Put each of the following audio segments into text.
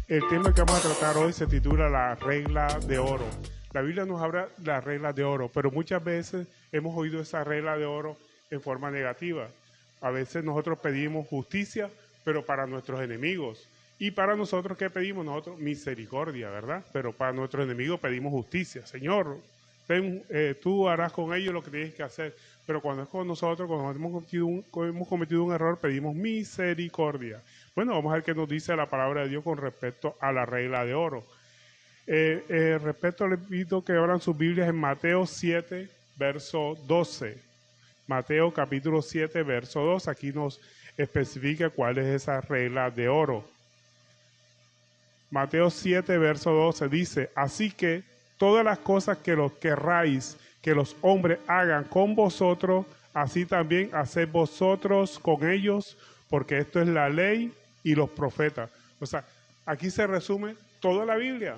El tema que vamos a tratar hoy se titula La regla de oro. La Biblia nos habla de las reglas de oro, pero muchas veces hemos oído esa regla de oro en forma negativa. A veces nosotros pedimos justicia, pero para nuestros enemigos. Y para nosotros, ¿qué pedimos nosotros? Misericordia, ¿verdad? Pero para nuestros enemigos pedimos justicia. Señor, tú harás con ellos lo que tienes que hacer. Pero cuando es con nosotros, cuando hemos cometido un error, pedimos misericordia. Bueno, vamos a ver qué nos dice la palabra de Dios con respecto a la regla de oro. Respecto, les pido que abran sus Biblias en Mateo 7, verso 12. Mateo capítulo 7, verso 2. Aquí nos especifica cuál es esa regla de oro. Mateo 7, verso 12 dice: así que todas las cosas que los querráis que los hombres hagan con vosotros, así también haced vosotros con ellos, porque esto es la ley y los profetas. O sea, aquí se resume toda la Biblia.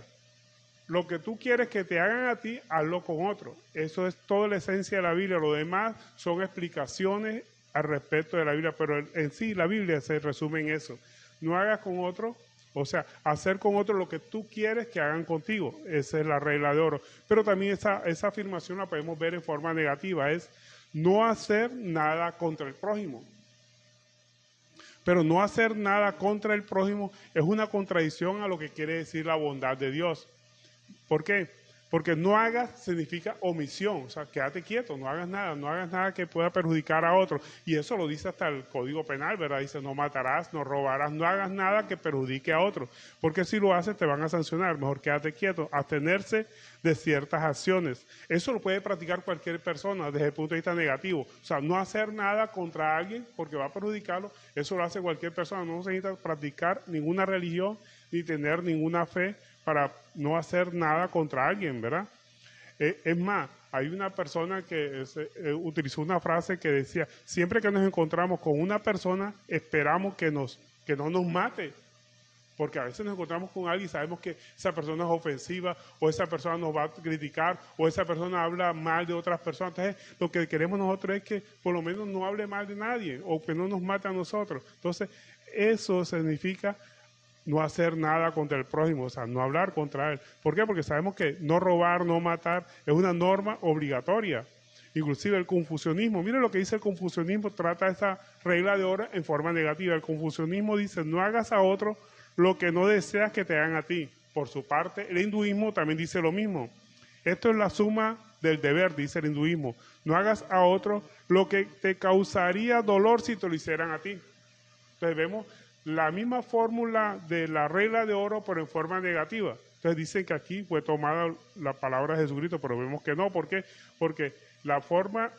Lo que tú quieres que te hagan a ti, hazlo con otro. Eso es toda la esencia de la Biblia. Lo demás son explicaciones al respecto de la Biblia, pero en sí la Biblia se resume en eso. No hagas con otro, o sea, hacer con otro lo que tú quieres que hagan contigo. Esa es la regla de oro. Pero también esa afirmación la podemos ver en forma negativa, es no hacer nada contra el prójimo. Pero no hacer nada contra el prójimo es una contradicción a lo que quiere decir la bondad de Dios. ¿Por qué? Porque no hagas significa omisión, o sea, quédate quieto, no hagas nada que pueda perjudicar a otro. Y eso lo dice hasta el Código Penal, ¿verdad? Dice, no matarás, no robarás, no hagas nada que perjudique a otro. Porque si lo haces te van a sancionar, mejor quédate quieto, abstenerse de ciertas acciones. Eso lo puede practicar cualquier persona desde el punto de vista negativo. O sea, no hacer nada contra alguien porque va a perjudicarlo, eso lo hace cualquier persona. No se necesita practicar ninguna religión ni tener ninguna fe para no hacer nada contra alguien, ¿verdad? Es más, hay una persona que utilizó una frase que decía, siempre que nos encontramos con una persona, esperamos que no nos mate, porque a veces nos encontramos con alguien y sabemos que esa persona es ofensiva, o esa persona nos va a criticar, o esa persona habla mal de otras personas. Entonces, lo que queremos nosotros es que por lo menos no hable mal de nadie, o que no nos mate a nosotros. Entonces, eso significa no hacer nada contra el prójimo, o sea, no hablar contra él. ¿Por qué? Porque sabemos que no robar, no matar es una norma obligatoria. Inclusive el confucianismo, mire lo que dice el confucianismo, trata esa regla de oro en forma negativa. El confucianismo dice, no hagas a otro lo que no deseas que te hagan a ti. Por su parte, el hinduismo también dice lo mismo. Esto es la suma del deber, dice el hinduismo. No hagas a otro lo que te causaría dolor si te lo hicieran a ti. Entonces vemos la misma fórmula de la regla de oro, pero en forma negativa. Entonces dicen que aquí fue tomada la palabra de Jesucristo, pero vemos que no. ¿Por qué? Porque la forma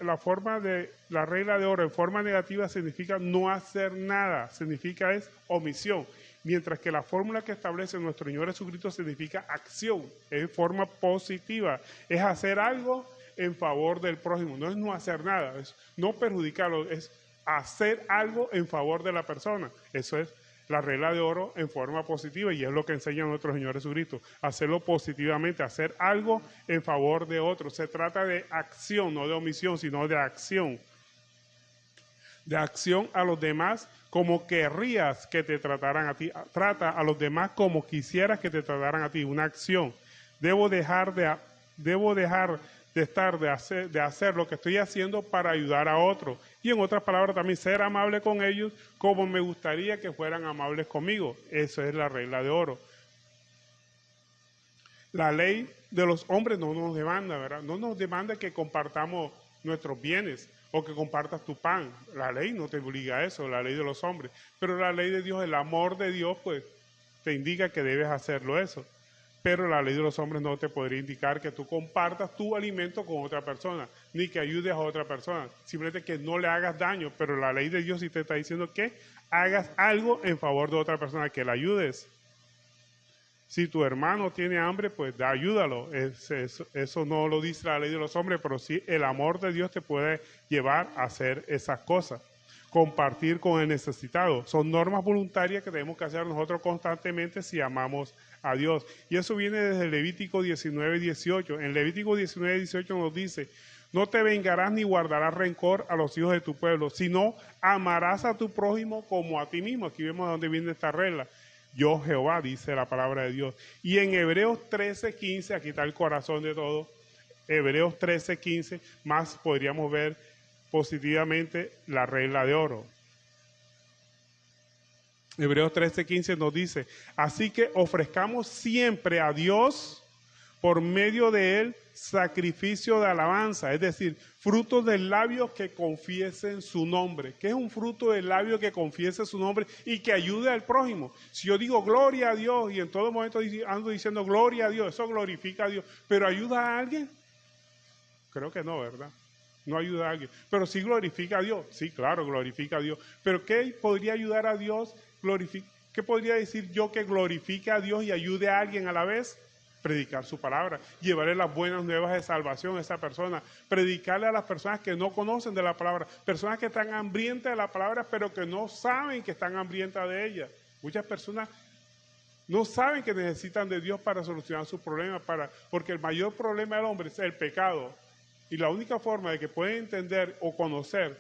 de la regla de oro en forma negativa significa no hacer nada, significa es omisión. Mientras que la fórmula que establece nuestro Señor Jesucristo significa acción, es forma positiva, es hacer algo en favor del prójimo, no es no hacer nada, es no perjudicarlo, es hacer algo en favor de la persona. Eso es la regla de oro en forma positiva y es lo que enseña nuestro Señor Jesucristo. Hacerlo positivamente, hacer algo en favor de otro. Se trata de acción, no de omisión, sino de acción. De acción a los demás como querrías que te trataran a ti. Trata a los demás como quisieras que te trataran a ti. Una acción. Debo dejar de hacer lo que estoy haciendo para ayudar a otros. Y en otras palabras también ser amable con ellos como me gustaría que fueran amables conmigo. Eso es la regla de oro. La ley de los hombres no nos demanda, ¿verdad? No nos demanda que compartamos nuestros bienes o que compartas tu pan. La ley no te obliga a eso, la ley de los hombres. Pero la ley de Dios, el amor de Dios, pues te indica que debes hacerlo eso. Pero la ley de los hombres no te podría indicar que tú compartas tu alimento con otra persona, ni que ayudes a otra persona, simplemente que no le hagas daño, pero la ley de Dios sí te está diciendo que hagas algo en favor de otra persona, que la ayudes. Si tu hermano tiene hambre, pues ayúdalo. Eso no lo dice la ley de los hombres, pero sí el amor de Dios te puede llevar a hacer esas cosas. Compartir con el necesitado. Son normas voluntarias que tenemos que hacer nosotros constantemente si amamos a Dios. Y eso viene desde Levítico 19:18. En Levítico 19:18 nos dice, no te vengarás ni guardarás rencor a los hijos de tu pueblo, sino amarás a tu prójimo como a ti mismo. Aquí vemos de dónde viene esta regla. yo Jehová, dice la palabra de Dios. Y en Hebreos 13:15, aquí está el corazón de todo, Hebreos 13:15, más podríamos ver positivamente la regla de oro. Hebreos 13:15 nos dice, así que ofrezcamos siempre a Dios por medio de él sacrificio de alabanza, es decir, frutos del labio que confiesen su nombre. ¿Qué es un fruto del labio que confiese su nombre y que ayude al prójimo? Si yo digo gloria a Dios y en todo momento ando diciendo gloria a Dios, eso glorifica a Dios, pero ¿ayuda a alguien? Creo que no, ¿verdad? No ayuda a alguien, pero sí glorifica a Dios. Sí, claro, glorifica a Dios. Pero ¿qué podría ayudar a Dios? ¿Qué podría decir yo que glorifique a Dios y ayude a alguien a la vez? Predicar su palabra, llevarle las buenas nuevas de salvación a esa persona, predicarle a las personas que no conocen de la palabra, personas que están hambrientas de la palabra, pero que no saben que están hambrientas de ella. Muchas personas no saben que necesitan de Dios para solucionar sus problemas, porque el mayor problema del hombre es el pecado. Y la única forma de que pueden entender o conocer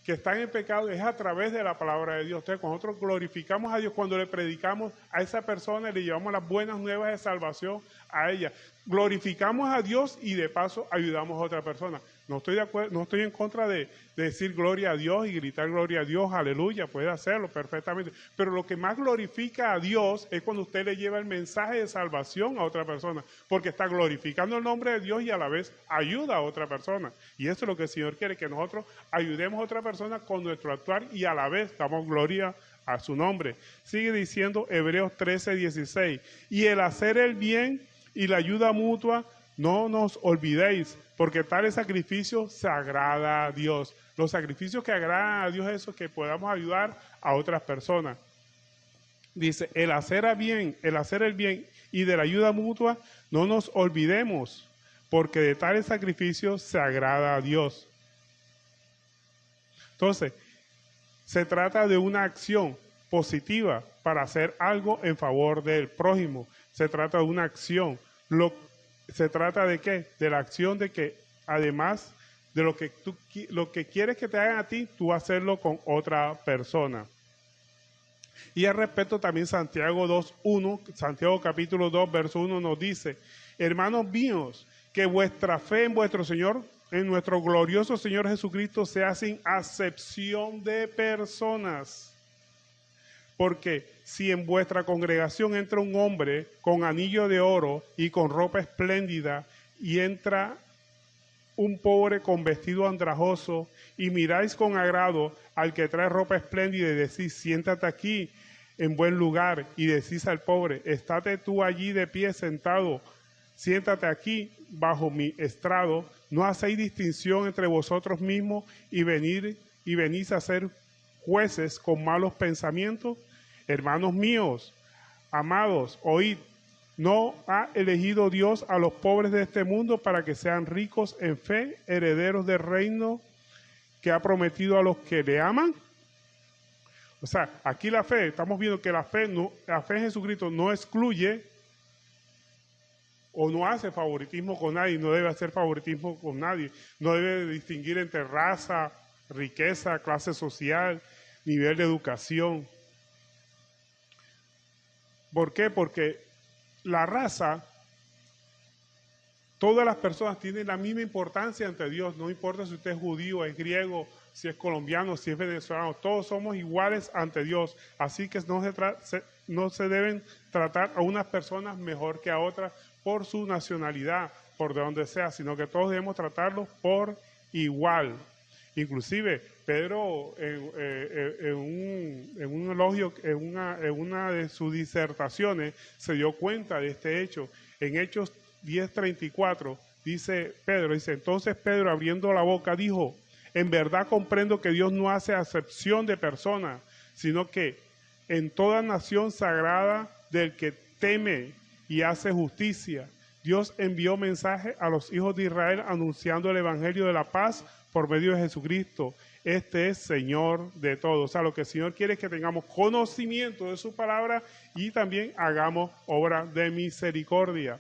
que están en pecado es a través de la palabra de Dios. Entonces, cuando nosotros glorificamos a Dios, cuando le predicamos a esa persona, le llevamos las buenas nuevas de salvación a ella. Glorificamos a Dios y de paso ayudamos a otra persona. No estoy de acuerdo, no estoy en contra de decir gloria a Dios y gritar gloria a Dios, aleluya, puede hacerlo perfectamente. Pero lo que más glorifica a Dios es cuando usted le lleva el mensaje de salvación a otra persona, porque está glorificando el nombre de Dios y a la vez ayuda a otra persona. Y eso es lo que el Señor quiere, que nosotros ayudemos a otra persona con nuestro actuar y a la vez damos gloria a su nombre. Sigue diciendo Hebreos 13:16, y el hacer el bien y la ayuda mutua, no nos olvidéis, porque tal sacrificio se agrada a Dios. Los sacrificios que agradan a Dios es eso, que podamos ayudar a otras personas. Dice, el hacer el bien y de la ayuda mutua, no nos olvidemos, porque de tales sacrificios se agrada a Dios. Entonces, se trata de una acción positiva para hacer algo en favor del prójimo. Se trata de una acción. ¿Se trata de qué? De la acción de que, además de lo que quieres que te hagan a ti, tú hacerlo con otra persona. Y al respecto también Santiago 2:1, Santiago capítulo 2, verso 1 nos dice, hermanos míos, que vuestra fe en vuestro Señor, en nuestro glorioso Señor Jesucristo, sea sin acepción de personas. Porque si en vuestra congregación entra un hombre con anillo de oro y con ropa espléndida, y entra un pobre con vestido andrajoso, y miráis con agrado al que trae ropa espléndida y decís, siéntate aquí en buen lugar, y decís al pobre, estate tú allí de pie sentado, siéntate aquí bajo mi estrado, no hacéis distinción entre vosotros mismos y venís a ser jueces con malos pensamientos. Hermanos míos, amados, oíd, ¿no ha elegido Dios a los pobres de este mundo para que sean ricos en fe, herederos del reino que ha prometido a los que le aman? O sea, aquí la fe, estamos viendo que la fe en Jesucristo no excluye o no hace favoritismo con nadie, no debe hacer favoritismo con nadie, no debe distinguir entre raza, riqueza, clase social, nivel de educación. ¿Por qué? Porque la raza, todas las personas tienen la misma importancia ante Dios, no importa si usted es judío, es griego, si es colombiano, si es venezolano, todos somos iguales ante Dios, así que no se deben tratar a unas personas mejor que a otras por su nacionalidad, por de donde sea, sino que todos debemos tratarlos por igual. Inclusive Pedro en un elogio, en una de sus disertaciones se dio cuenta de este hecho. En Hechos 10:34 dice Pedro, entonces Pedro abriendo la boca dijo, en verdad comprendo que Dios no hace acepción de personas, sino que en toda nación sagrada del que teme y hace justicia, Dios envió mensaje a los hijos de Israel anunciando el evangelio de la paz por medio de Jesucristo. Este es Señor de todos. O sea, lo que el Señor quiere es que tengamos conocimiento de su palabra y también hagamos obra de misericordia.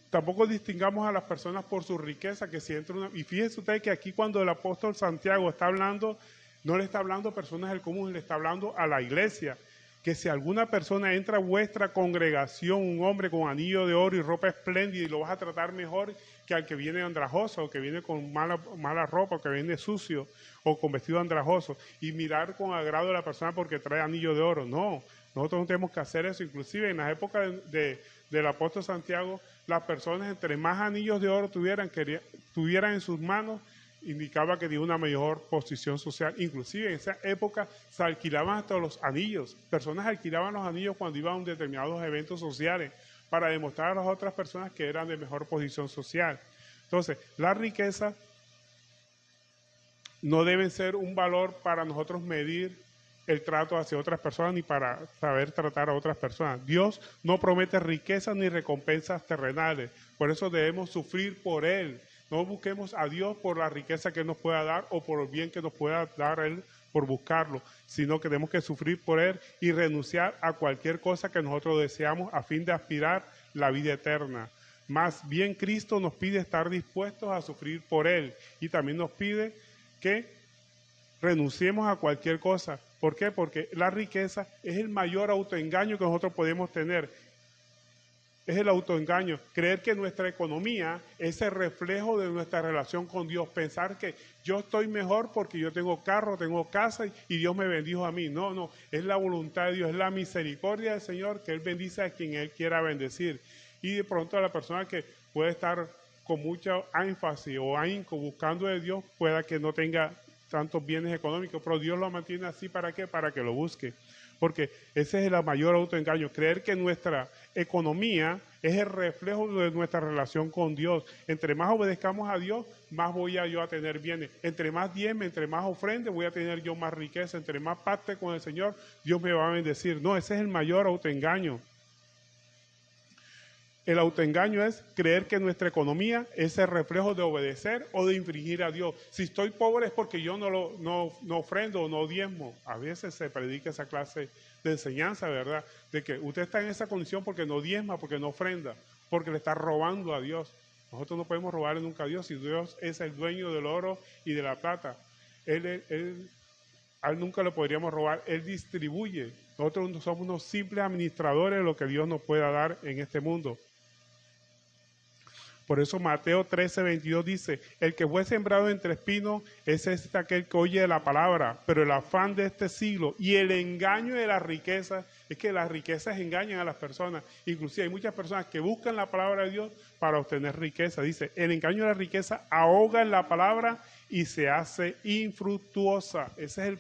Tampoco distingamos a las personas por su riqueza, que si entra una... Y fíjense ustedes que aquí cuando el apóstol Santiago está hablando No le está hablando a personas del común, le está hablando a la iglesia. Que si alguna persona entra a vuestra congregación, un hombre con anillo de oro y ropa espléndida, y lo vas a tratar mejor que al que viene andrajoso, o que viene con mala ropa, o que viene sucio, o con vestido andrajoso, y mirar con agrado a la persona porque trae anillo de oro. No, nosotros no tenemos que hacer eso. Inclusive en la época del apóstol Santiago, las personas entre más anillos de oro tuvieran en sus manos, indicaba que tenía una mejor posición social. Inclusive en esa época se alquilaban hasta los anillos. Personas alquilaban los anillos cuando iban a un determinados eventos sociales para demostrar a las otras personas que eran de mejor posición social. Entonces, la riqueza no debe ser un valor para nosotros medir el trato hacia otras personas ni para saber tratar a otras personas. Dios no promete riquezas ni recompensas terrenales, por eso debemos sufrir por Él. No busquemos a Dios por la riqueza que nos pueda dar o por el bien que nos pueda dar Él por buscarlo, sino que tenemos que sufrir por Él y renunciar a cualquier cosa que nosotros deseamos a fin de aspirar la vida eterna. Más bien Cristo nos pide estar dispuestos a sufrir por Él y también nos pide que renunciemos a cualquier cosa. ¿Por qué? Porque la riqueza es el mayor autoengaño que nosotros podemos tener. Es el autoengaño, creer que nuestra economía es el reflejo de nuestra relación con Dios, pensar que yo estoy mejor porque yo tengo carro, tengo casa y Dios me bendijo a mí. No, es la voluntad de Dios, es la misericordia del Señor que Él bendice a quien Él quiera bendecir. Y de pronto a la persona que puede estar con mucha énfasis o ahínco buscando de Dios, pueda que no tenga tantos bienes económicos, pero Dios lo mantiene así, ¿para qué? Para que lo busque. Porque ese es el mayor autoengaño, creer que nuestra economía es el reflejo de nuestra relación con Dios. Entre más obedezcamos a Dios, más voy yo a tener bienes. Entre más diezme, entre más ofrende, voy a tener yo más riqueza. Entre más pacte con el Señor, Dios me va a bendecir. No, ese es el mayor autoengaño. El autoengaño es creer que nuestra economía es el reflejo de obedecer o de infringir a Dios. Si estoy pobre es porque yo no ofrendo o no diezmo. A veces se predica esa clase de enseñanza, ¿verdad? De que usted está en esa condición porque no diezma, porque no ofrenda, porque le está robando a Dios. Nosotros no podemos robarle nunca a Dios si Dios es el dueño del oro y de la plata. A Él nunca le podríamos robar, Él distribuye. Nosotros somos unos simples administradores de lo que Dios nos pueda dar en este mundo. Por eso Mateo 13:22 dice, el que fue sembrado entre espinos, ese es aquel que oye la palabra, pero el afán de este siglo y el engaño de la riqueza, es que las riquezas engañan a las personas. Inclusive hay muchas personas que buscan la palabra de Dios para obtener riqueza. Dice, el engaño de la riqueza ahoga en la palabra y se hace infructuosa. Ese es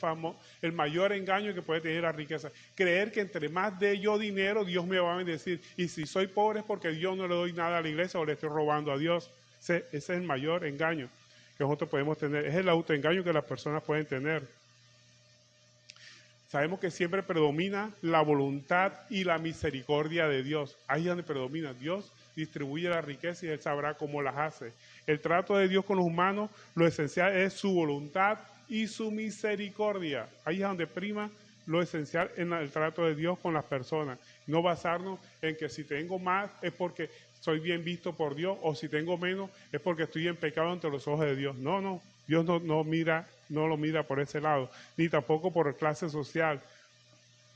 el mayor engaño que puede tener la riqueza. Creer que entre más de yo dinero, Dios me va a bendecir. Y si soy pobre es porque yo no le doy nada a la iglesia o le estoy robando a Dios. Ese es el mayor engaño que nosotros podemos tener. Es el autoengaño que las personas pueden tener. Sabemos que siempre predomina la voluntad y la misericordia de Dios. Ahí es donde predomina. Dios distribuye la riqueza y Él sabrá cómo las hace. El trato de Dios con los humanos, lo esencial es su voluntad y su misericordia. Ahí es donde prima lo esencial en el trato de Dios con las personas. No basarnos en que si tengo más es porque soy bien visto por Dios o si tengo menos es porque estoy en pecado ante los ojos de Dios. No. Dios no lo mira por ese lado, ni tampoco por clase social.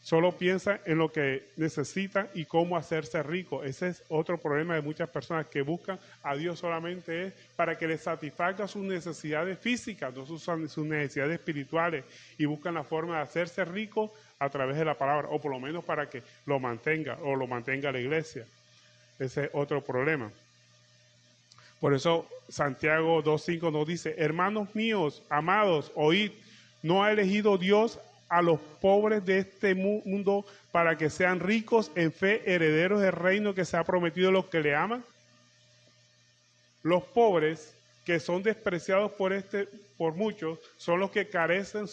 Solo piensa en lo que necesita y cómo hacerse rico. Ese es otro problema de muchas personas que buscan a Dios solamente es para que les satisfaga sus necesidades físicas, no sus necesidades espirituales, y buscan la forma de hacerse rico a través de la palabra, o por lo menos para que lo mantenga o lo mantenga la iglesia. Ese es otro problema. Por eso Santiago 2:5 nos dice, hermanos míos, amados, oíd, ¿no ha elegido Dios a los pobres de este mundo para que sean ricos en fe, herederos del reino que se ha prometido a los que le aman? Los pobres que son despreciados por muchos son los que carecen,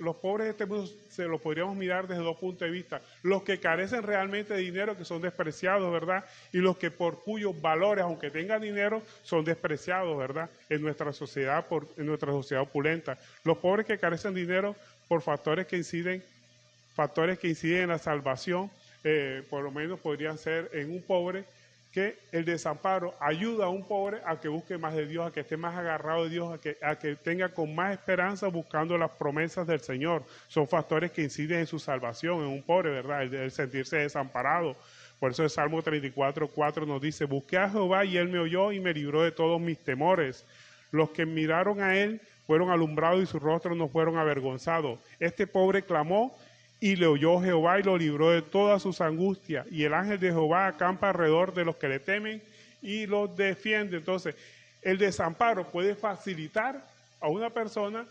los pobres de este mundo se los podríamos mirar desde dos puntos de vista, los que carecen realmente de dinero que son despreciados, ¿verdad? Y los que por cuyos valores, aunque tengan dinero, son despreciados, ¿verdad? En nuestra sociedad opulenta. Los pobres que carecen de dinero por factores que inciden en la salvación, por lo menos podrían ser en un pobre que el desamparo ayuda a un pobre a que busque más de Dios, a que esté más agarrado de Dios, a que tenga con más esperanza buscando las promesas del Señor. Son factores que inciden en su salvación, en un pobre, ¿verdad? El sentirse desamparado. Por eso el Salmo 34:4 nos dice: busqué a Jehová y él me oyó y me libró de todos mis temores. Los que miraron a él fueron alumbrados y sus rostros no fueron avergonzados. Este pobre clamó y le oyó Jehová y lo libró de todas sus angustias. Y el ángel de Jehová acampa alrededor de los que le temen y los defiende. Entonces, el desamparo puede facilitar a una persona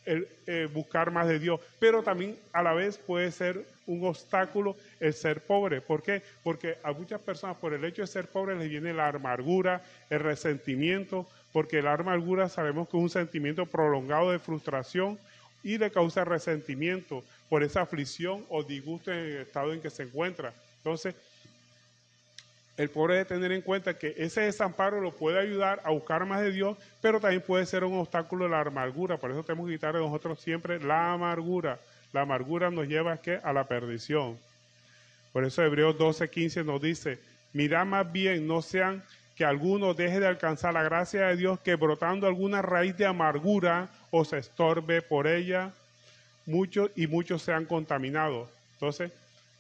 el buscar más de Dios, pero también a la vez puede ser un obstáculo el ser pobre. ¿Por qué? Porque a muchas personas por el hecho de ser pobre les viene la amargura, el resentimiento, porque la amargura sabemos que es un sentimiento prolongado de frustración y le causa resentimiento por esa aflicción o disgusto en el estado en que se encuentra. Entonces, el pobre debe tener en cuenta que ese desamparo lo puede ayudar a buscar más de Dios, pero también puede ser un obstáculo la amargura. Por eso tenemos que quitar de nosotros siempre la amargura. La amargura nos lleva a la perdición. Por eso Hebreos 12:15 nos dice: mirad más bien, no sean que alguno deje de alcanzar la gracia de Dios, que brotando alguna raíz de amargura os estorbe por ella, muchos sean contaminados. Entonces,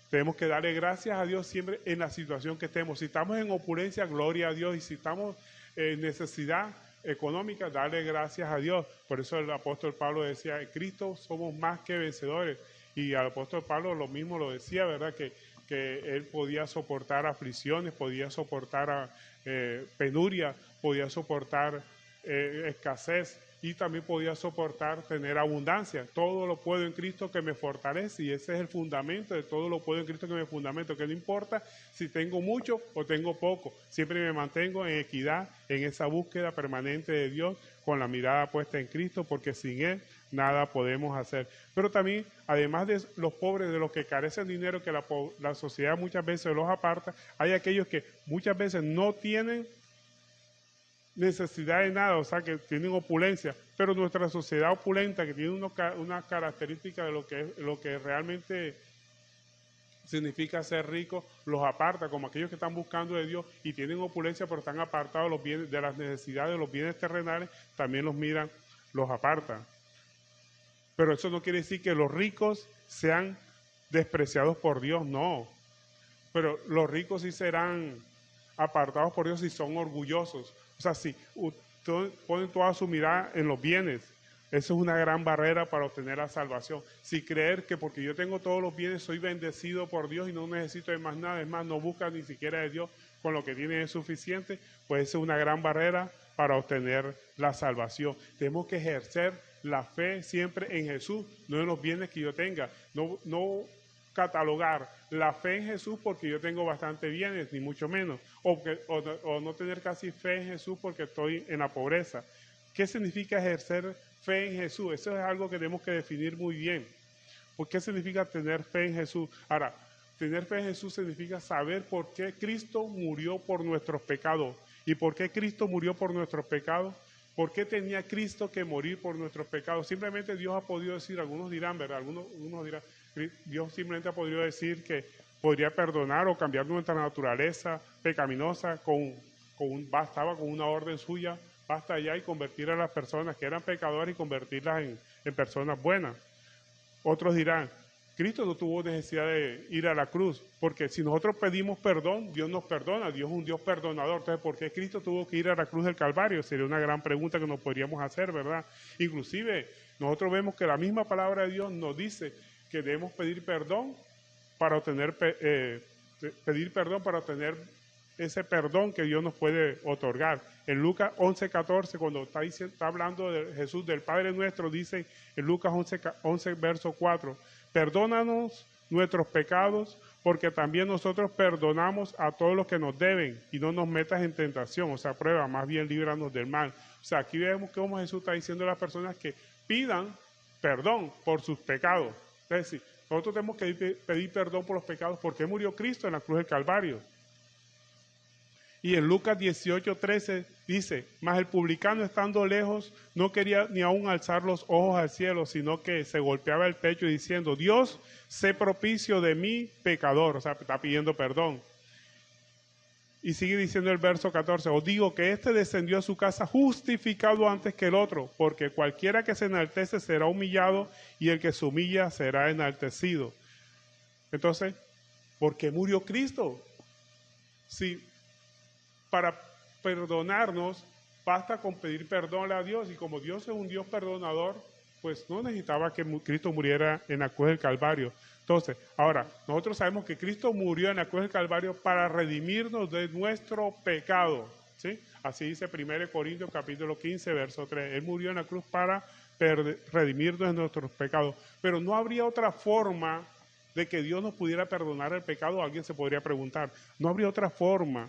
tenemos que darle gracias a Dios siempre en la situación que estemos. Si estamos en opulencia, gloria a Dios. Y si estamos en necesidad económica, darle gracias a Dios. Por eso el apóstol Pablo decía: en Cristo somos más que vencedores. Y el apóstol Pablo lo mismo lo decía, ¿verdad? Que él podía soportar aflicciones, podía soportar penuria, podía soportar escasez, y también podía soportar tener abundancia. Todo lo puedo en Cristo que me fortalece, y ese es el fundamento de todo lo puedo en Cristo que me fundamento, que no importa si tengo mucho o tengo poco, siempre me mantengo en equidad, en esa búsqueda permanente de Dios, con la mirada puesta en Cristo, porque sin Él nada podemos hacer. Pero también, además de los pobres, de los que carecen de dinero, que la sociedad muchas veces los aparta, hay aquellos que muchas veces no tienen necesidad de nada, o sea, que tienen opulencia, pero nuestra sociedad opulenta, que tiene una característica de lo que realmente significa ser rico, los aparta, como aquellos que están buscando de Dios y tienen opulencia, pero están apartados los bienes, de las necesidades de los bienes terrenales, también los miran, los apartan. Pero eso no quiere decir que los ricos sean despreciados por Dios, no. Pero los ricos sí serán apartados por Dios si son orgullosos. O sea, si ponen toda su mirada en los bienes, eso es una gran barrera para obtener la salvación. Si creer que porque yo tengo todos los bienes soy bendecido por Dios y no necesito de más nada, es más, no busca ni siquiera de Dios, con lo que tiene es suficiente, pues esa es una gran barrera para obtener la salvación. Tenemos que ejercer la fe siempre en Jesús, no en los bienes que yo tenga. No catalogar la fe en Jesús porque yo tengo bastante bienes, ni mucho menos, o no tener casi fe en Jesús porque estoy en la pobreza. ¿Qué significa ejercer fe en Jesús? Eso es algo que tenemos que definir muy bien. ¿Por qué significa tener fe en Jesús? Ahora, tener fe en Jesús significa saber por qué Cristo murió por nuestros pecados. ¿Y por qué Cristo murió por nuestros pecados? ¿Por qué tenía Cristo que morir por nuestros pecados? Simplemente Dios ha podido decir, algunos dirán, ¿verdad? Algunos dirán, Dios simplemente ha podido decir que podría perdonar o cambiar nuestra naturaleza pecaminosa bastaba con una orden suya, basta ya, y convertir a las personas que eran pecadoras y convertirlas en personas buenas. Otros dirán, Cristo no tuvo necesidad de ir a la cruz, porque si nosotros pedimos perdón, Dios nos perdona, Dios es un Dios perdonador. Entonces, ¿por qué Cristo tuvo que ir a la cruz del Calvario? Sería una gran pregunta que nos podríamos hacer, ¿verdad? Inclusive, nosotros vemos que la misma palabra de Dios nos dice que debemos pedir perdón para obtener ese perdón que Dios nos puede otorgar. En Lucas 11:14, cuando está hablando de Jesús, del Padre Nuestro, dice en Lucas 11 verso 4, perdónanos nuestros pecados, porque también nosotros perdonamos a todos los que nos deben, y no nos metas en tentación, o sea, prueba, más bien líbranos del mal. O sea, aquí vemos que como Jesús está diciendo a las personas que pidan perdón por sus pecados. Es decir, nosotros tenemos que pedir perdón por los pecados porque murió Cristo en la cruz del Calvario. Y en Lucas 18:13 dice, mas el publicano estando lejos no quería ni aún alzar los ojos al cielo, sino que se golpeaba el pecho diciendo, Dios, sé propicio de mí, pecador. O sea, está pidiendo perdón. Y sigue diciendo el verso 14, os digo que éste descendió a su casa justificado antes que el otro, porque cualquiera que se enaltece será humillado y el que se humilla será enaltecido. Entonces, ¿por qué murió Cristo? Si para perdonarnos basta con pedir perdón a Dios, y como Dios es un Dios perdonador, pues no necesitaba que Cristo muriera en la cruz del Calvario. Entonces, ahora, nosotros sabemos que Cristo murió en la cruz del Calvario para redimirnos de nuestro pecado, ¿sí? Así dice 1 Corintios capítulo 15, verso 3. Él murió en la cruz para redimirnos de nuestros pecados. Pero no habría otra forma de que Dios nos pudiera perdonar el pecado. Alguien se podría preguntar, ¿no habría otra forma?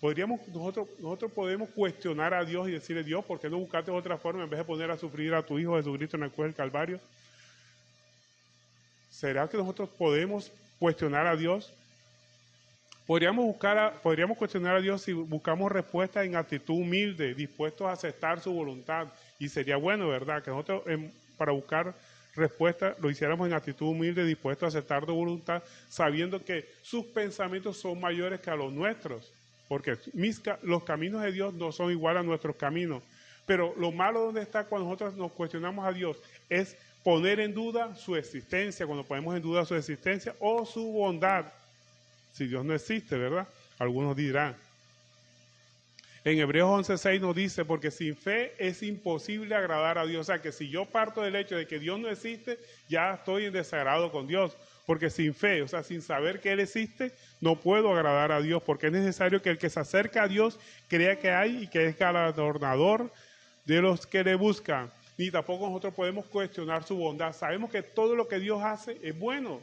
Nosotros podemos cuestionar a Dios y decirle, Dios, ¿por qué no buscaste otra forma en vez de poner a sufrir a tu Hijo Jesucristo en la cruz del Calvario? ¿Será que nosotros podemos cuestionar a Dios? Podríamos cuestionar a Dios si buscamos respuesta en actitud humilde, dispuestos a aceptar su voluntad. Y sería bueno, ¿verdad?, que nosotros para buscar respuesta lo hiciéramos en actitud humilde, dispuestos a aceptar su voluntad, sabiendo que sus pensamientos son mayores que a los nuestros. Porque los caminos de Dios no son igual a nuestros caminos. Pero lo malo donde está cuando nosotros nos cuestionamos a Dios es poner en duda su existencia, cuando ponemos en duda su existencia o su bondad. Si Dios no existe, ¿verdad? Algunos dirán. En Hebreos 11:6 nos dice, porque sin fe es imposible agradar a Dios. O sea, que si yo parto del hecho de que Dios no existe, ya estoy en desagrado con Dios. Porque sin fe, o sea, sin saber que Él existe, no puedo agradar a Dios. Porque es necesario que el que se acerca a Dios crea que hay y que es galardonador de los que le buscan. Ni tampoco nosotros podemos cuestionar su bondad. Sabemos que todo lo que Dios hace es bueno.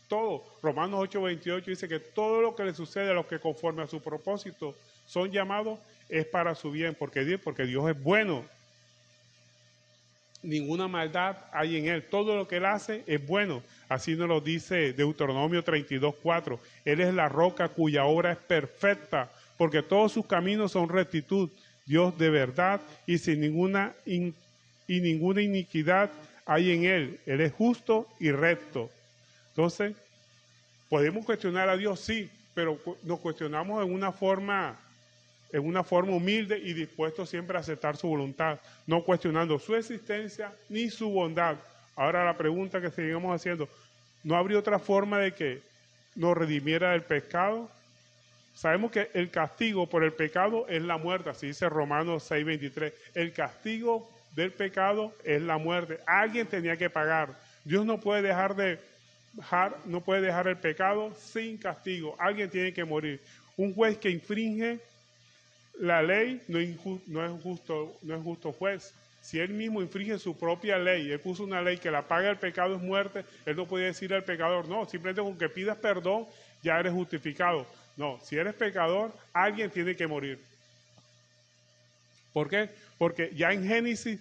Todo. Romanos 8:28 dice que todo lo que le sucede a los que conforme a su propósito son llamados es para su bien, porque Dios es bueno. Ninguna maldad hay en Él. Todo lo que Él hace es bueno. Así nos lo dice Deuteronomio 32:4. Él es la roca cuya obra es perfecta, porque todos sus caminos son rectitud. Dios de verdad y sin ninguna iniquidad hay en Él. Él es justo y recto. Entonces, podemos cuestionar a Dios, sí, pero nos cuestionamos en una forma humilde y dispuesto siempre a aceptar su voluntad, no cuestionando su existencia ni su bondad. Ahora la pregunta que seguimos haciendo, ¿no habría otra forma de que nos redimiera del pecado? Sabemos que el castigo por el pecado es la muerte, así dice Romanos 6:23. El castigo del pecado es la muerte. Alguien tenía que pagar. Dios no puede dejar el pecado sin castigo. Alguien tiene que morir. Un juez que infringe la ley no es justo juez. Si él mismo infringe su propia ley, él puso una ley que la paga el pecado es muerte, él no puede decir al pecador, no, simplemente con que pidas perdón ya eres justificado. No, si eres pecador, alguien tiene que morir. ¿Por qué? Porque ya en Génesis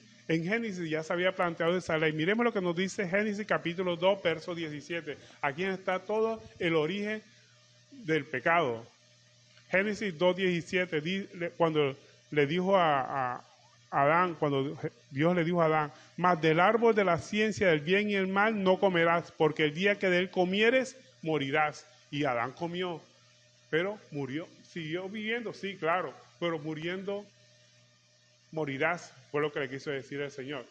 ya se había planteado esa ley. Miremos lo que nos dice Génesis capítulo 2, verso 17. Aquí está todo el origen del pecado. Génesis 2:17, cuando le dijo a Adán, cuando Dios le dijo a Adán, mas del árbol de la ciencia del bien y el mal no comerás, porque el día que de él comieres, morirás. Y Adán comió, pero murió, siguió viviendo, sí, claro, pero muriendo, morirás, fue lo que le quiso decir el Señor.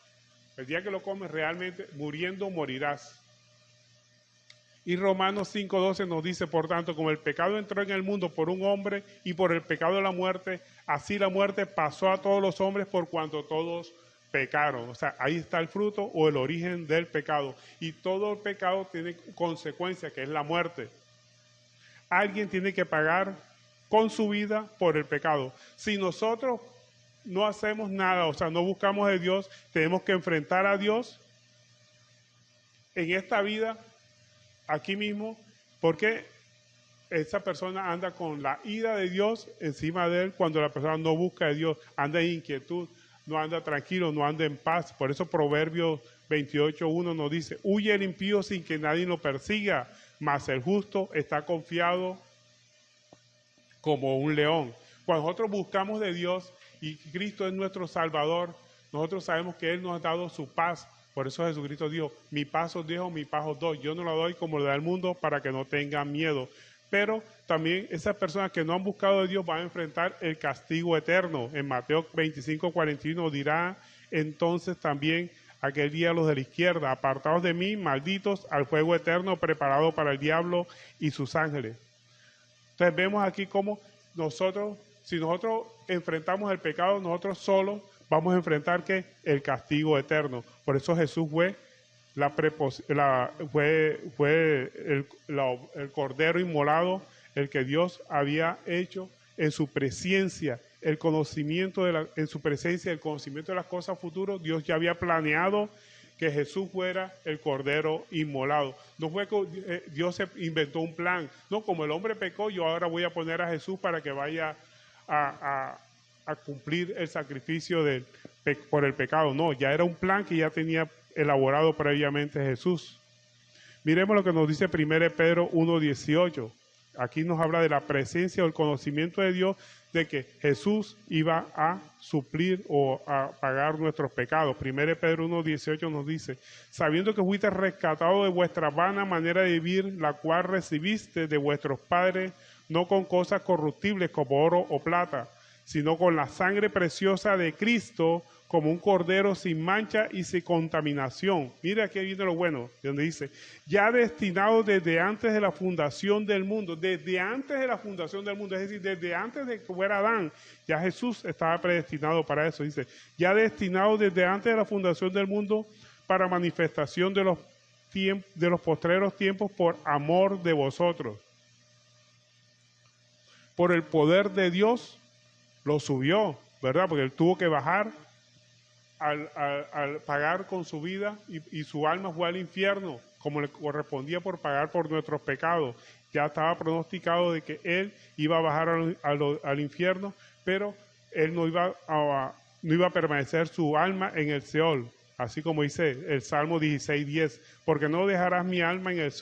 El día que lo comes, realmente, muriendo, morirás. Y Romanos 5:12 nos dice, por tanto, como el pecado entró en el mundo por un hombre y por el pecado de la muerte, así la muerte pasó a todos los hombres por cuanto todos pecaron. O sea, ahí está el fruto o el origen del pecado. Y todo el pecado tiene consecuencia, que es la muerte. Alguien tiene que pagar con su vida por el pecado. Si nosotros no hacemos nada, o sea, no buscamos de Dios, tenemos que enfrentar a Dios en esta vida, aquí mismo, porque esa persona anda con la ira de Dios encima de él cuando la persona no busca de Dios, anda en inquietud, no anda tranquilo, no anda en paz. Por eso Proverbios 28:1 nos dice, huye el impío sin que nadie lo persiga, mas el justo está confiado como un león. Cuando nosotros buscamos de Dios y Cristo es nuestro Salvador, nosotros sabemos que Él nos ha dado su paz. Por eso Jesucristo dijo, mi paz os dejo, mi paz os doy. Yo no la doy como le da el mundo para que no tengan miedo. pero también esas personas que no han buscado a Dios van a enfrentar el castigo eterno. En Mateo 25:41 dirá entonces también aquel día los de la izquierda, apartados de mí, malditos, al fuego eterno preparado para el diablo y sus ángeles. Entonces vemos aquí cómo nosotros, si nosotros enfrentamos el pecado, nosotros solos vamos a enfrentar ¿qué? El castigo eterno. Por eso Jesús fue el cordero inmolado, el que Dios había hecho en su presencia, el conocimiento en su presencia, el conocimiento de las cosas futuras. Dios ya había planeado que Jesús fuera el cordero inmolado. No fue que Dios se inventó un plan. No, como el hombre pecó, yo ahora voy a poner a Jesús para que vaya a cumplir el sacrificio por el pecado. No, ya era un plan que ya tenía elaborado previamente Jesús. Miremos lo que nos dice 1 Pedro 1:18. Aquí nos habla de la presencia o el conocimiento de Dios, de que Jesús iba a suplir o a pagar nuestros pecados. 1 Pedro 1:18 nos dice, sabiendo que fuiste rescatado de vuestra vana manera de vivir, la cual recibiste de vuestros padres, no con cosas corruptibles como oro o plata, sino con la sangre preciosa de Cristo, como un cordero sin mancha y sin contaminación. Mira aquí viene lo bueno, donde dice, ya destinado desde antes de la fundación del mundo, desde antes de la fundación del mundo, es decir, desde antes de que fuera Adán, ya Jesús estaba predestinado para eso. Dice, ya destinado desde antes de la fundación del mundo para manifestación de los postreros tiempos por amor de vosotros. Por el poder de Dios lo subió, ¿verdad? Porque él tuvo que bajar al pagar con su vida y su alma fue al infierno, como le correspondía por pagar por nuestros pecados. Ya estaba pronosticado de que él iba a bajar al infierno, pero él no iba a permanecer su alma en el Seol, así como dice el Salmo 16:10, porque no dejarás mi alma en el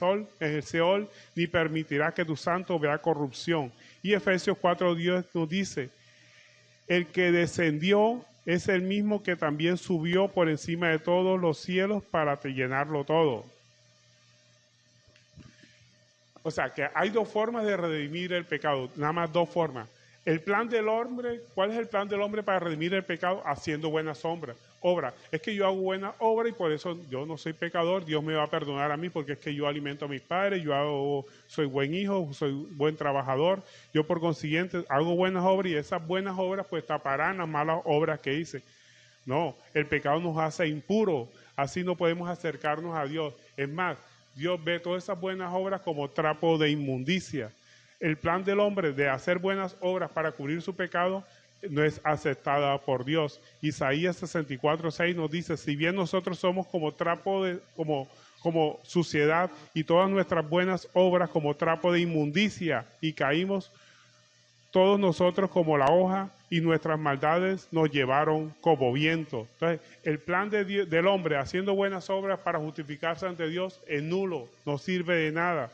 Seol, ni permitirás que tu santo vea corrupción. Y Efesios 4:10 nos dice, el que descendió es el mismo que también subió por encima de todos los cielos para llenarlo todo. O sea, que hay dos formas de redimir el pecado, nada más dos formas. El plan del hombre, ¿cuál es el plan del hombre para redimir el pecado? Haciendo buenas obras. Es que yo hago buena obra y por eso yo no soy pecador, Dios me va a perdonar a mí porque es que yo alimento a mis padres, soy buen hijo, soy buen trabajador, yo por consiguiente hago buenas obras y esas buenas obras pues taparán las malas obras que hice. No, el pecado nos hace impuros, así no podemos acercarnos a Dios. Es más, Dios ve todas esas buenas obras como trapo de inmundicia. El plan del hombre de hacer buenas obras para cubrir su pecado no es aceptada por Dios. Isaías 64:6 nos dice, si bien nosotros somos como trapo como suciedad y todas nuestras buenas obras como trapo de inmundicia y caímos todos nosotros como la hoja y nuestras maldades nos llevaron como viento. Entonces, el plan del hombre haciendo buenas obras para justificarse ante Dios es nulo, no sirve de nada.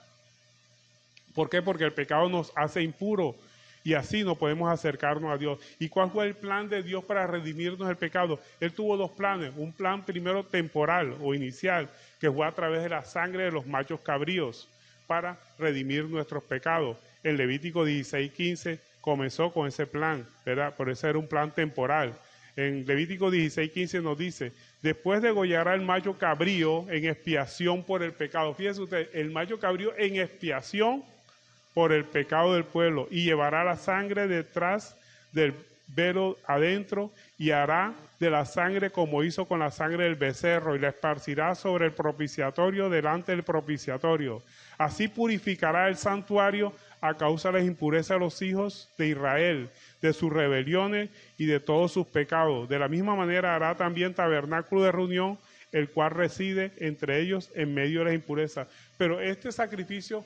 ¿Por qué? Porque el pecado nos hace impuros y así no podemos acercarnos a Dios. ¿Y cuál fue el plan de Dios para redimirnos del pecado? Él tuvo dos planes. Un plan primero temporal o inicial, que fue a través de la sangre de los machos cabríos para redimir nuestros pecados. En Levítico 16:15 comenzó con ese plan, ¿verdad? Por eso era un plan temporal. En Levítico 16:15 nos dice, después degollará el macho cabrío en expiación por el pecado. Fíjese usted, el macho cabrío en expiación por el pecado del pueblo, y llevará la sangre detrás del velo adentro, y hará de la sangre como hizo con la sangre del becerro, y la esparcirá sobre el propiciatorio delante del propiciatorio. Así purificará el santuario a causa de las impurezas de los hijos de Israel, de sus rebeliones y de todos sus pecados. De la misma manera hará también tabernáculo de reunión, el cual reside entre ellos en medio de las impurezas. Pero este sacrificio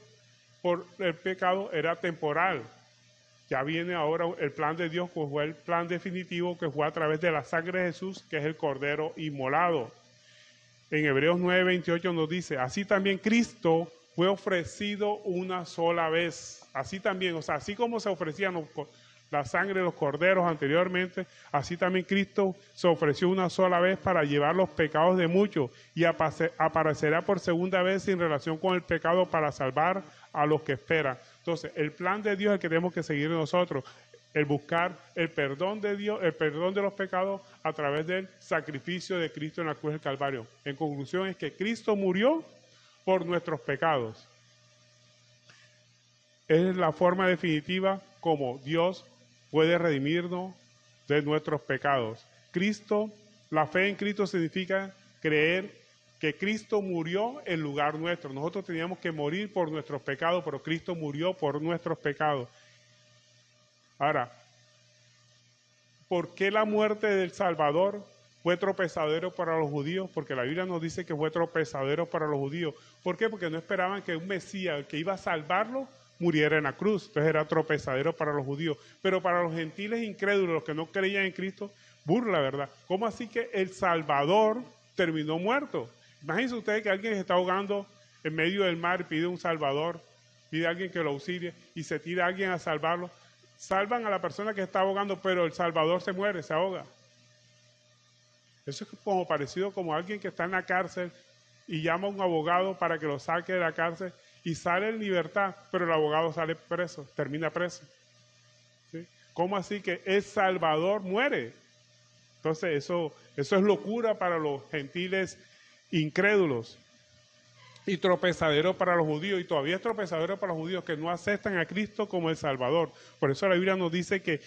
por el pecado era temporal. Ya viene ahora el plan de Dios, que fue el plan definitivo, que fue a través de la sangre de Jesús, que es el cordero inmolado. En Hebreos 9:28 nos dice, así también Cristo fue ofrecido una sola vez. Así también, o sea, así como se ofrecían la sangre de los corderos anteriormente, así también Cristo se ofreció una sola vez para llevar los pecados de muchos, y aparecerá por segunda vez en relación con el pecado para salvar a los que esperan. Entonces, el plan de Dios es el que tenemos que seguir nosotros, el buscar el perdón de Dios, el perdón de los pecados a través del sacrificio de Cristo en la cruz del Calvario. En conclusión, es que Cristo murió por nuestros pecados. Es la forma definitiva como Dios puede redimirnos de nuestros pecados. Cristo, la fe en Cristo significa creer que Cristo murió en lugar nuestro. Nosotros teníamos que morir por nuestros pecados, pero Cristo murió por nuestros pecados. Ahora, ¿por qué la muerte del Salvador fue tropezadero para los judíos? Porque la Biblia nos dice que fue tropezadero para los judíos. ¿Por qué? Porque no esperaban que un Mesías, el que iba a salvarlo, muriera en la cruz. Entonces era tropezadero para los judíos. Pero para los gentiles incrédulos, los que no creían en Cristo, burla, ¿verdad? ¿Cómo así que el Salvador terminó muerto? Imagínense ustedes que alguien se está ahogando en medio del mar y pide un Salvador, pide a alguien que lo auxilie y se tira a alguien a salvarlo. Salvan a la persona que está ahogando, pero el Salvador se muere, se ahoga. Eso es como parecido como alguien que está en la cárcel y llama a un abogado para que lo saque de la cárcel y sale en libertad, pero el abogado sale preso, termina preso. ¿Sí? ¿Cómo así que el Salvador muere? Entonces eso es locura para los gentiles incrédulos y tropezadero para los judíos, y todavía es tropezadero para los judíos que no aceptan a Cristo como el Salvador. Por eso la Biblia nos dice que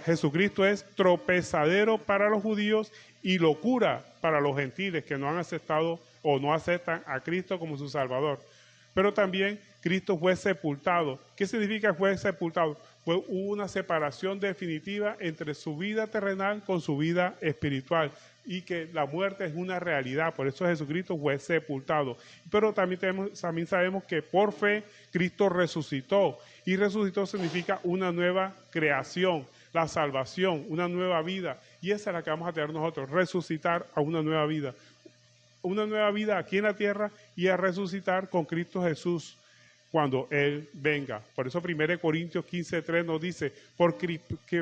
Jesucristo es tropezadero para los judíos y locura para los gentiles que no han aceptado o no aceptan a Cristo como su Salvador. Pero también Cristo fue sepultado. ¿Qué significa fue sepultado? Hubo una separación definitiva entre su vida terrenal con su vida espiritual, y que la muerte es una realidad. Por eso Jesucristo fue sepultado. Pero también sabemos que por fe Cristo resucitó, y resucitó significa una nueva creación, la salvación, una nueva vida, y esa es la que vamos a tener nosotros, resucitar a una nueva vida aquí en la tierra, y a resucitar con Cristo Jesús cuando Él venga. Por eso 1 Corintios 15:3 nos dice, porque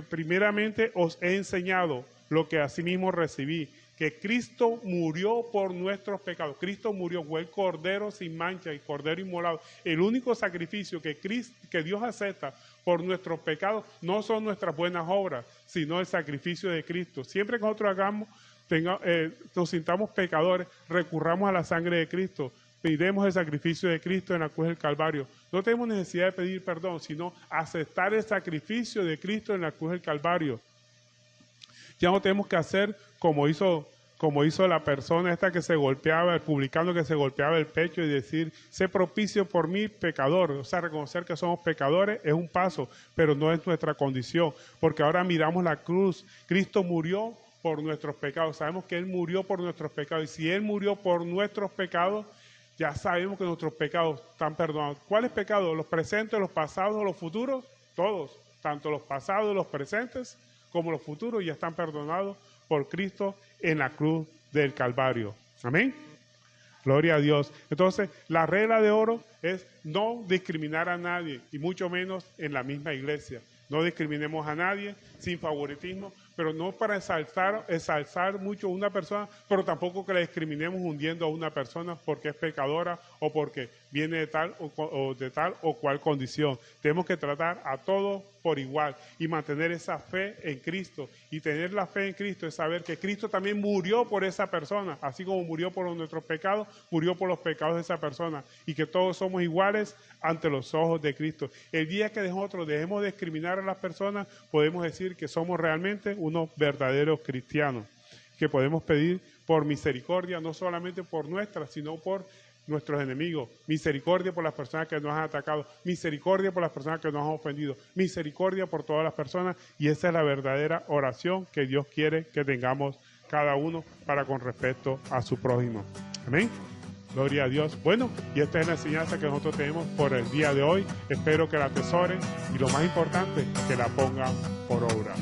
primeramente os he enseñado lo que asimismo recibí, que Cristo murió por nuestros pecados. Cristo murió, fue el Cordero sin mancha y Cordero inmolado. El único sacrificio que Dios acepta por nuestros pecados no son nuestras buenas obras, sino el sacrificio de Cristo. Siempre que nosotros nos sintamos pecadores, recurramos a la sangre de Cristo, pedimos el sacrificio de Cristo en la cruz del Calvario. No tenemos necesidad de pedir perdón, sino aceptar el sacrificio de Cristo en la cruz del Calvario. Ya no tenemos que hacer como hizo la persona esta que se golpeaba, el publicano que se golpeaba el pecho y decir, sé propicio por mí, pecador. O sea, reconocer que somos pecadores es un paso, pero no es nuestra condición, porque ahora miramos la cruz. Cristo murió por nuestros pecados. Sabemos que Él murió por nuestros pecados, y si Él murió por nuestros pecados, ya sabemos que nuestros pecados están perdonados. ¿Cuáles pecados? ¿Los presentes, los pasados, los futuros? Todos, tanto los pasados, los presentes, como los futuros, ya están perdonados por Cristo en la cruz del Calvario. Amén. Gloria a Dios. Entonces, la regla de oro es no discriminar a nadie, y mucho menos en la misma iglesia. No discriminemos a nadie sin favoritismo, pero no para ensalzar mucho a una persona, pero tampoco que la discriminemos hundiendo a una persona porque es pecadora o porque viene de tal o cual condición. Tenemos que tratar a todos por igual y mantener esa fe en Cristo. Y tener la fe en Cristo es saber que Cristo también murió por esa persona, así como murió por nuestros pecados, murió por los pecados de esa persona, y que todos somos iguales ante los ojos de Cristo. El día que nosotros dejemos de discriminar a las personas, podemos decir que somos realmente unos verdaderos cristianos, que podemos pedir por misericordia, no solamente por nuestra, sino por nuestros enemigos, misericordia por las personas que nos han atacado, misericordia por las personas que nos han ofendido, misericordia por todas las personas, y esa es la verdadera oración que Dios quiere que tengamos cada uno para con respecto a su prójimo. Amén. Gloria a Dios. Bueno, y esta es la enseñanza que nosotros tenemos por el día de hoy. Espero que la atesoren y, lo más importante, que la pongan por obra.